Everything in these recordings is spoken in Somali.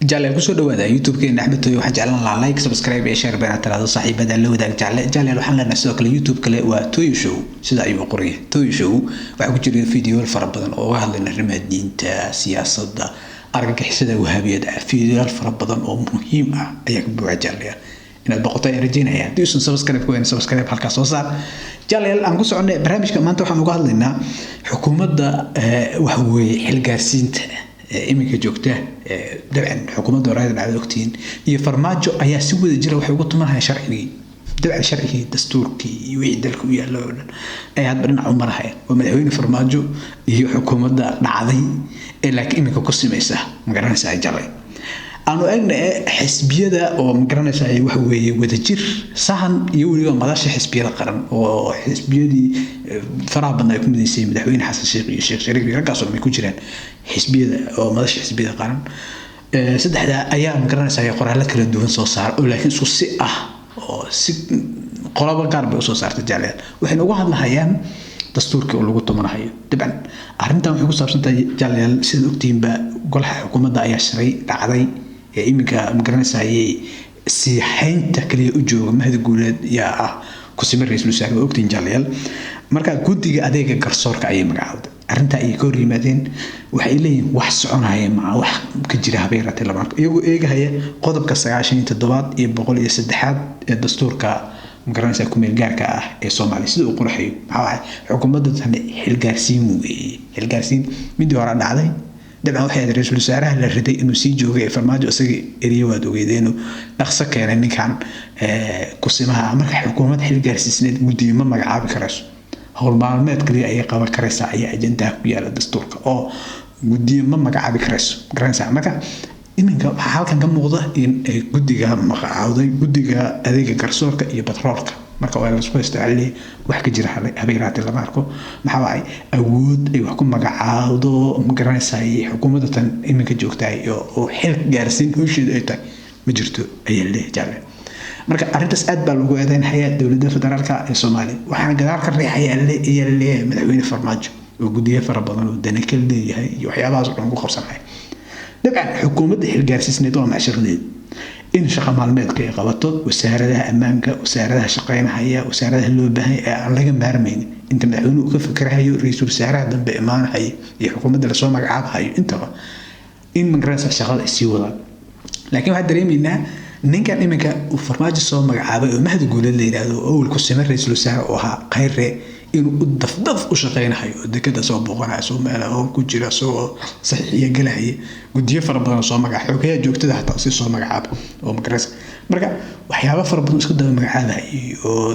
جعل كسر دوادا يوتيوب كي نحمد توي واحد جعلنا لايك سبسكرايب إشارة بين ترى صاحب بدل لو ذاك جعل وحنا نسوق اليوتيوب كله وتوي شو سيدا أيوة قرية توي شو وعقول جري فيديو الفرق بدن أو هذا الرماد دين تا سياسة دا أرجع حسدا وهابية دا فيديو الفرق بدن أو مهمة أيك بوعجل يا إن البقطة يرجينا يا دوسن سبسكرايب كوين سبسكرايب هالك صوصار جعل أنقص عنا برامج كمان تروح نقول لنا حكومة دا وهو حلقاسين iminka joogta dabcan xukuumadda waraayada dhacdo ogtiin iyo farmaajo ayaa si wada jira waxay ugu tumanayaan sharcigii dabcan sharcigii dastuurkii iyo wixii dalka u yaalo oo dhan ay hadba dhinac u marayaan oo madaxweyne farmaajo iyo xukuumadda dhacday ee laakiin iminka ku samaysa magaranaysaa jalay aanu eegna xisbiyada oo magaranaysaa waxa weeye wada jir sahan iyo weliba madasha xisbiyada qaran oo xisbiyadii faraha badan ay ku mideysay madaxweyne xasan sheekh iyo sheekh shariif iyo raggaas oo ay ku jiraan xisbiyada oo madasha xisbiyada qaran saddexda ayaa magaranaysaa qoraallo kala duwan soo saar oo laakiin isku si ah oo si qolaba gaar bay u soo saartay jaaliyad waxay uga hadlayaan dastuurka oo lagu tumanayo dabcan arrintan waxay ku saabsan tahay jaaliyad sida ogtiinba golaha xukuumadda ayaa shiray dhacday iminka magaranaysaa si haynta kaliya u jooga mahad guuleed yaa ah ku simir ra'iisul wasaare ogtiin jaaliyad marka guddiga adeega garsoorka ayay magacaawday arrinta ay ka hor yimaadeen waxay leeyihiin wax soconaya ma wax ka jira habeeraatay labaanka iyagoo eegahaya qodobka 97 iyo 103 ee dastuurka magaranaysaa ku meel gaarka ah ee Soomaaliya sida uu qurxiyo waxa xukuumadda tan xilgaarsiin midii hore dhacday dabcan waxay ra'iisul wasaaraha la riday inuu sii joogay farmaajo isaga eriyo waad ogeedeen dhaqso keenay ninkan ku simaha marka xukuumad xilgaarsiisneed guddiga ma magacaabi karayso hawl maalmeed kaliya ay qaban karaysaa ayaa ajandaha ku yaala dastuurka oo guddiga ma magacaabi karayso garanaysaa marka iminka waxaa halkan ka muuqda in guddiga magacaawday guddiga adeega garsoorka iyo batroolka marka waa la isku isticmaalay wax ka jira habeeraatay lama arko maxaa waay awood ay wax ku magacaawdo magaranaysaa xukuumadda tan iminka joogtay oo xil gaarsiin hawsheeda ay tahay ma jirto ayaa leeyahay marka arrintaas aad baa lagu eedeynaya dowladda federaalka ee Soomaaliya waxaan gadaal ka riixayaa leeyahay madaxweyne farmaajo oo guddiga fara badan oo dana kala leeyahay iyo waxyaabahaas oo dhan ku qabsanay dabcan xukuumadda xilgaarsiisneed waa macsharadeed in shaqo maalmeedka ay qabato wasaaradaha ammaanka wasaaradaha shaqeynaya wasaaradaha loo baahan yahay aan laga maarmayn inta madaxweynuhu ka fikirayo ra'iisul wasaaraha dambe imaanayo iyo xukuumadda la soo magacaabayo intaba in magaranaysaa shaqada sii wadaan laakiin waxaan dareemaynaa ninkan iminka uu farmaajo soo magacaabay oo mahad guuleed la yiraahdo oo uu ku simir ra'iisul wasaare oo ahaa khayre inuu dafdaf u shaqeynayo dekada soo booqanayo Soomaaliya oo ku jira soo saxiixiya galay guddiyo fara badan soo magacaab xoogaya joogtada hataa si soo magacaab oo magaras marka waxyaabo fara badan isku daba magacaabay oo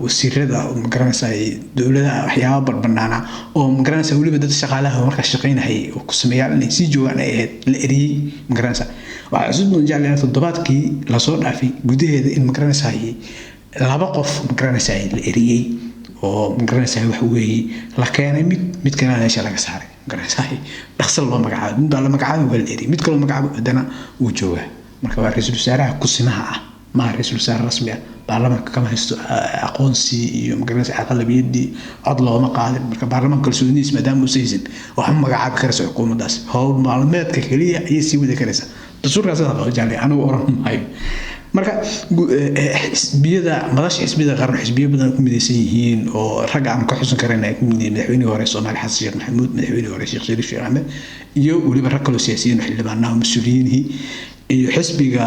wasiirada oo magaranaysaa dawladda waxyaabo barbanaana oo magaranaysaa waliba dad shaqaalaha marka shaqeynayay oo ku sameeyaan inay si joogan ay ahayd la eriyay magaranaysaa waxa cusub oo jaaliyada toddobaadkii la soo dhaafay gudaheeda in magaranaysaa laba qof magaranaysaa la eriyay oo magaranaysaa wax weey la keenay mid kale meesha laga saaray magaranaysaa dhaxsal loo magacaabo mid baa la magacaabo wal eri mid kale magacaabo hadana uu jooga marka waa ra'iisul wasaaraha ku simaha ah ma ra'iisul wasaare rasmi ah baarlamaanka kama haysto aqoonsi iyo magaranaysaa aqlabiyadii cod looma qaadin marka baarlamaanka kalsoonidiisa maadaama uu saysan waxa magacaabi karaysa xukuumaddaas hawl maalmeedka kaliya ayay sii wada karaysaa dastuurkaas oo jaalay anigu oran maayo marka xisbiyada madasha xisbiyada qaran xisbiyo badan ku mideysan yihiin oo rag aan ka xusan karayna ay ku mideysan madaxweynaha hore Soomaaliya Xasan Sheekh Maxamuud madaxweynaha hore Sheekh Shariif Sheekh Ahmed iyo waliba rag kale siyaasiyiin xildhibaanaha mas'uuliyiin iyo xisbiga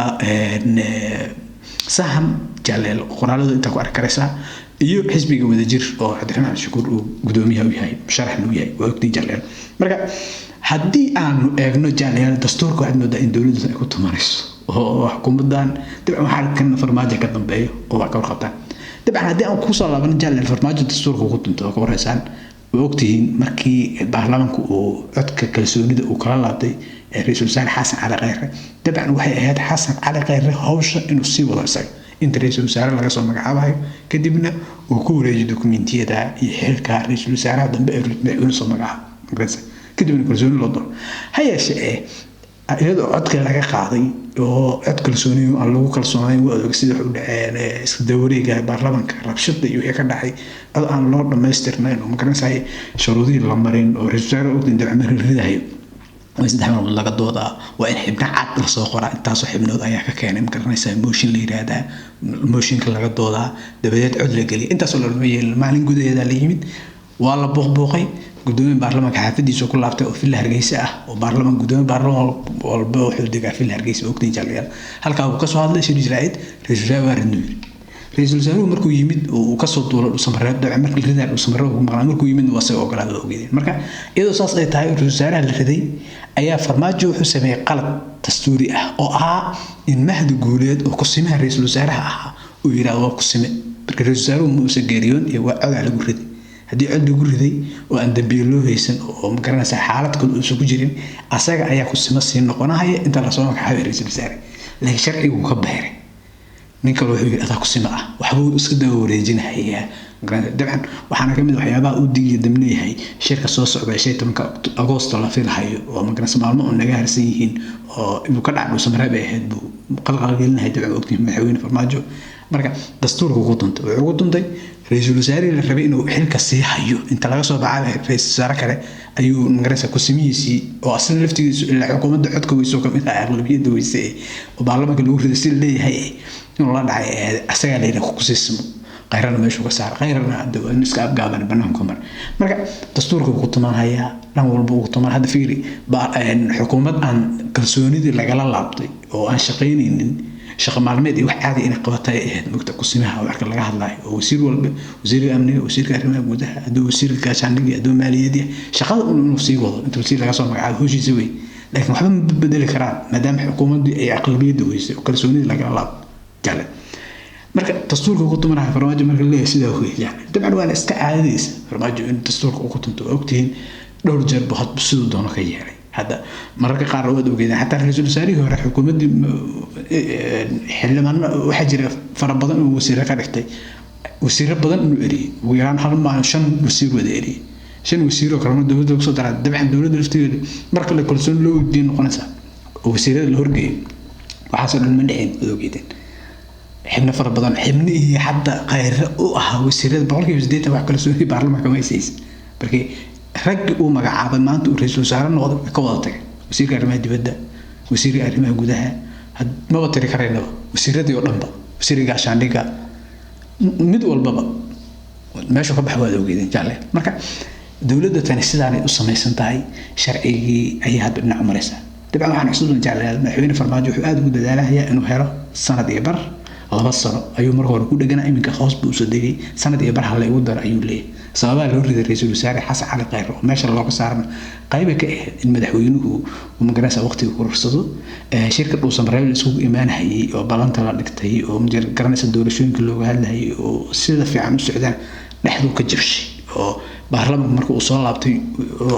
sahan jaleel qoraalada inta ku arkaraysa iyo xisbiga wadajir oo Cabdiraxmaan Shukuur uu gudoomiyaha u yahay sharaxna u yahay waa ogtay jaleel marka haddii aanu eegno jaleel dastuurka waxaad moodaa in dawladdu ay ku tumanayso oo xukuumaddan dabcan waxa kan farmaajo ka dambeeyo oo wax ka warqabtaan dabcan haddii aan ku soo laaban jaleel farmaajo dastuurka ku tunto ka waraysan waqtigiin markii baarlamaanku uu codka kalsoonida uu kala laabtay ra'iisul wasaare Xasan Cali Khayre dabcan waxay ahayd Xasan Cali Khayre hawsha inuu sii wado isaga inta ra'iisul wasaare laga soo magacaabayo kadibna uu ku wareejiyo dokumentiyada iyo xilka ra'iisul wasaaraha dambe ee madaxweynuhu soo magacaabay kadibna kalsooni loo diro hayeeshee iyadoo codka laga qaaday oo cod kalsooni aan lagu kalsoonay waa sida u dhaceen isku dawriga baarlamaanka rabshada iyo wixii ka dhacay aan loo dhameystirnayn oo magaranaysaa shuruudihii la marin oo ra'iisul wasaare uu dindacmar ridayo وإذا حمل الله قدودا وإن حبنا عاد الصقرة تاسو حبنا أيها كأنه مكرنيسا موشن اللي هذا موشن كلا قدودا دبيت عدل قلي أنت صل المعلن جودة هذا اللي يمد والله بوقي قدوم برلمان كحافظ يسوق كل عبته في الهرجيسة وبرلمان قدوم برلمان والبوح يدق في الهرجيسة وقتين جاليا هل كانوا كسر هذا الشيء جرائد رجال ورنور رئيس الوزراء مركو يمد وكسر طول السمراء ده عمر كل هذا السمراء مركو يمد واسع وقلاد وجدين مركا إذا صار تاي رئيس الوزراء الذي أيها فرماجو حسمي قلب دستوري أو إن مهد جولد وقسمها رئيس الوزراء ويراوا قسمه رئيس الوزراء مسجريون يوقع على جورد هدي عد جورد وأن دبيلو هيسن ومكرنا حالة كل أسبوع جرين أساق أيها قسمة سين نقولنا هي أنت لا صومك حاول رئيس الوزراء لكن شرعي وكبهره ninka wuxuu yiri adaa ku sima ah waxbuu isku dawareejinayaa dabcan waxaana kamid waxyaabaha uu digay damneeyay shirka soo socday 15 Agoosto la filayo oo magana maalmo oo naga harsan yihiin oo inuu ka dhacdo samreeb ay ahayd buu qalqalgelinahay dabcan ogtiin madaxweyne farmaajo marka dastuurku ugu duntay ra'iisul wasaare la rabay inuu xilka sii hayo inta laga soo baxay ra'iisul wasaare kale ayuu magaraysa ku simihiisii oo asal laftigiisu ilaa xukuumadda codka way soo kamid ah aqlabiyada weysay oo baarlamaanka lagu riday leeyahay إنه الله دعي أسرع لينا خصوصي غيرنا مش وقصار غيرنا نسكاب قابل بنهم كمر مرجع دستورك وقطمان هيا نقول بوقطمان هذا فيري حكومة عن كرسوني دي اللي قال الله عبطي وعن شقينين شق معلومات واحد إن قوتها مكتب قسمها وحكي الله الله وزير وزير الأمن وزير كريم أبوده أدو وزير الكاشاني أدو مالية دي شغال نفسي وضع أنت وزير الكاشان مقعد هو شيء زوي لكن وحنا بدل الكرام ما دام حكومة دي أي أقلبية دويس وكرسوني اللي قال الله كلا مركب دستورك وقت منها فرماجة مركب ليه سيدا هو يعني طبعا وانا استعاديس فرماجة إن دستورك وقت انتو وقتين دور جرب وحط بسيطة دونا كياري هذا مركب قارود وكذا حتى الرئيس الوزراء هو حكومة حل من وحجر فربضان وسيرة كاركتي وسيرة بدن إنه إري ويران حرم مع شن وسير وديري شن وسير وكرام الدولة وصوت على الدبح الدولة الافتير مركب لكل سنة لو الدين قنصة وسيرة الهرجي وحصل المنعين وذوقيتين حبنا فربضان حبنا حتى غير وسيرة بقولك يزديت واحد كل سنة بعرف كم يسيس بركي رج ومقعد ما أنت ورئيس الوزراء نقض كوالتك وسير كريمة دبدة وسير كريمة جودها ما بتري كرينا وسيرة دي ولمبا وسير عشان ليك مدول بابا ما شو خبح هذا وجدين جالي مركا دولة تنسيد على الصميم سنتاي شرعي أي هاد بن عمرسة تبع عن حصول جالي المحورين فرماجو حاد جودة لا هي إنه هرا السنة دي بر laba sano ayuu mar hore ku dhaganaa iminka hoos buu soo degay sanad iyo bar hal ay u dar ayuu leeyahay sababta loo riday ra'iisul wasaare Xasan Cali Khayro meesha looga saarna qayb ka ah in madaxweynuhu uu magarasa waqtiga ku rursado shirkad uu samreeyay isugu imaanayay oo balanta la dhigtay oo mujir garanaysa doorashooyinka looga hadlayay oo sida fiican u socdaan dhexdu ka jabshay oo baarlamaanka markuu soo laabtay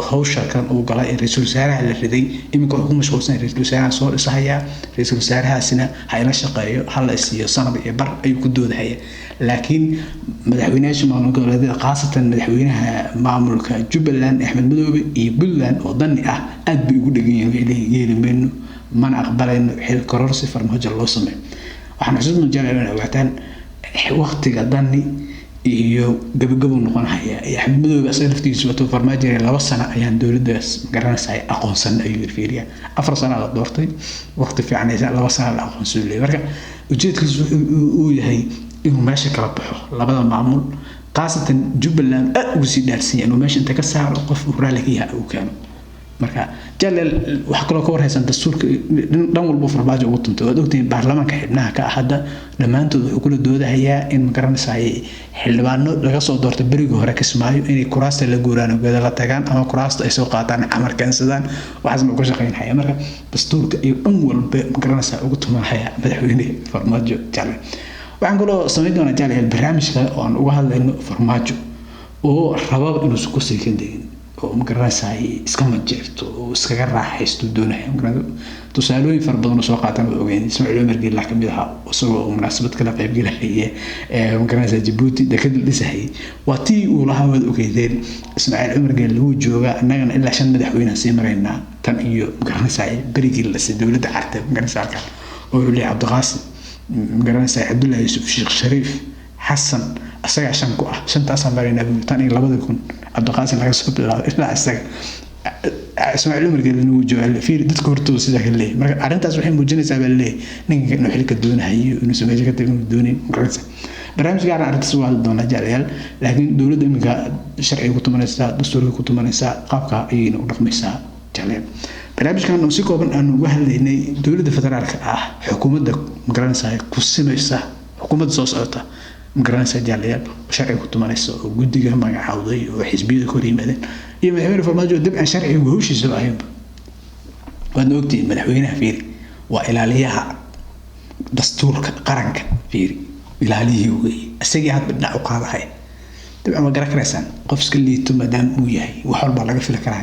hawsha kan uu galay ra'iisul wasaaraha la riday iminka uu ku mashquulsan ra'iisul wasaaraha soo dhisaya ra'iisul wasaarahaasina hayla shaqeeyo hal isiyo sanad iyo bar ayuu ku doodahaya laakiin madaxweynaha maamulka goboleedyada qaasatan madaxweynaha maamulka Jubbaland Axmed Madoobe iyo Puntland oo dani ah aad bay ugu dhagan yihiin yeelimeyno mana aqbalayno xil kororsi farmaajo loo sameeyo waxaan xusuusnaa jaalana waqtan waqtiga dani iyo gabagabo noqonaya Axmed Madoobe asal laftigiisu wato farmaajo 2 sano ayaan dawladdaas garanaysaa aqoonsan ayuu fiiriya 4 sano la doortay waqti fiican ay 2 sano la aqoonsan leeyahay marka ujeedkiisu uu yahay inuu meesha kala baxo labada maamul qaasatan Jubbaland ugu sii dhaarsan inuu meesha inta ka saaro qof u raaliga uu keeno marka jalal wax kale oo warhaysan dastuurka dhan walba farmaajo ugu tunto oo ogtiin baarlamaanka xibnaha ka ahada dhamaantood wuxuu kula doodayaa in magaranaysaa xildhibaano laga soo doortay bariga hore Kismaayo inay kuraasta la guuraan oo la tagaan ama kuraasta ay soo qaataan amar kansadaan waxaas ma ku shaqeynaya marka dastuurka iyo dhan walba magaranaysaa ugu tumaaya madaxweyne farmaajo jalal waxaan kaloo sameyn doonaa jalal barnaamijka oo aan uga hadlayno farmaajo oo rabab inuu isku sii kadin oo magaranaysaa iska majeerto oo iskaga raaxaysto doonayo tusaalooyin far badan oo soo qaataan oo ogeyn Ismaaciil Umar Geelle ka mid ah isagoo munaasabad kala qayb galaya magaranaysaa Djibouti dekad dhisay waatii uu lahaa wad ogeydeen Ismaaciil Umar Geelle uu jooga annagana ilaa 5 madaxweyne sii marayna tan iyo magaranaysaa berigii la sii dawladda carta magaranaysaa oo Wali Cabdiqaasim magaranaysaa Cabdullaahi Yuusuf Sheekh Shariif Xasan asaga shan ku ah shantaas aan marayna tan iyo 2000 Cabdiqaasim laga soo bilaabay ilaa asaga Ismaaciil Umar Geelle inuu joogo fiir dadka hortooda sida kale marka arintaas waxay muujinaysaa baa leeyahay ninka inuu xilka doonayo inuu sameeyo ka tagay inuu doonin markaas barnaamij gaar ah arintaas waa doona jaaliyal laakiin dawladda iminka sharciga ku tumanaysa dastuurka ku tumanaysa qaabka ayayna u dhaqmaysaa jaaliyal barnaamijkan oo si kooban aan uga hadlaynay dawladda federaalka ah xukuumadda magaranaysa ku simaysa xukuumadda soo socota magaranaysa jaaliyal sharciga ku tumanaysa oo guddiga magacawday oo xisbiyada ku yimaadeen iyo madaxweyne farmaajo dib aan sharciga hawshiisa lahayn waad ogtiin madaxweynaha fiiri waa ilaaliyaha dastuurka qaranka fiiri ilaaliyay way asagii had dhinac u qaadahay dib ama garakraysan qof iska liito madam uu yahay wax walba laga fili karaa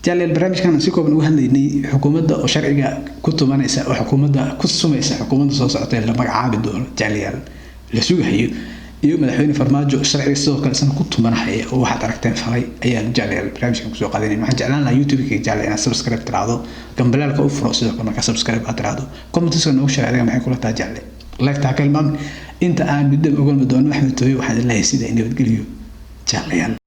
jaaliyal barnaamijkan si kooban uga hadlaynay xukuumadda oo sharciga ku tumanaysa oo xukuumadda ku sumaysa xukuumadda soo socota la magacaabi doono jaaliyal la sugayo iyo madaxweyne farmaajo sharciga sidoo kale san ku tumanaya oo waxaad aragteen falay ayaa jaaliyal barnaamijkan ku soo qaadanay waxaan jeclaan lahaa YouTube-ka jaaliyal inaad subscribe tiraado gambalaalka u furo sidoo kale marka subscribe aad tiraado comments oo noogu sheeg adiga maxay kula tahay jaaliyal like ta kalmaam inta aan midda uga doono Axmed Tooyo waxaan leeyahay sida inay wadgeliyo jaaliyal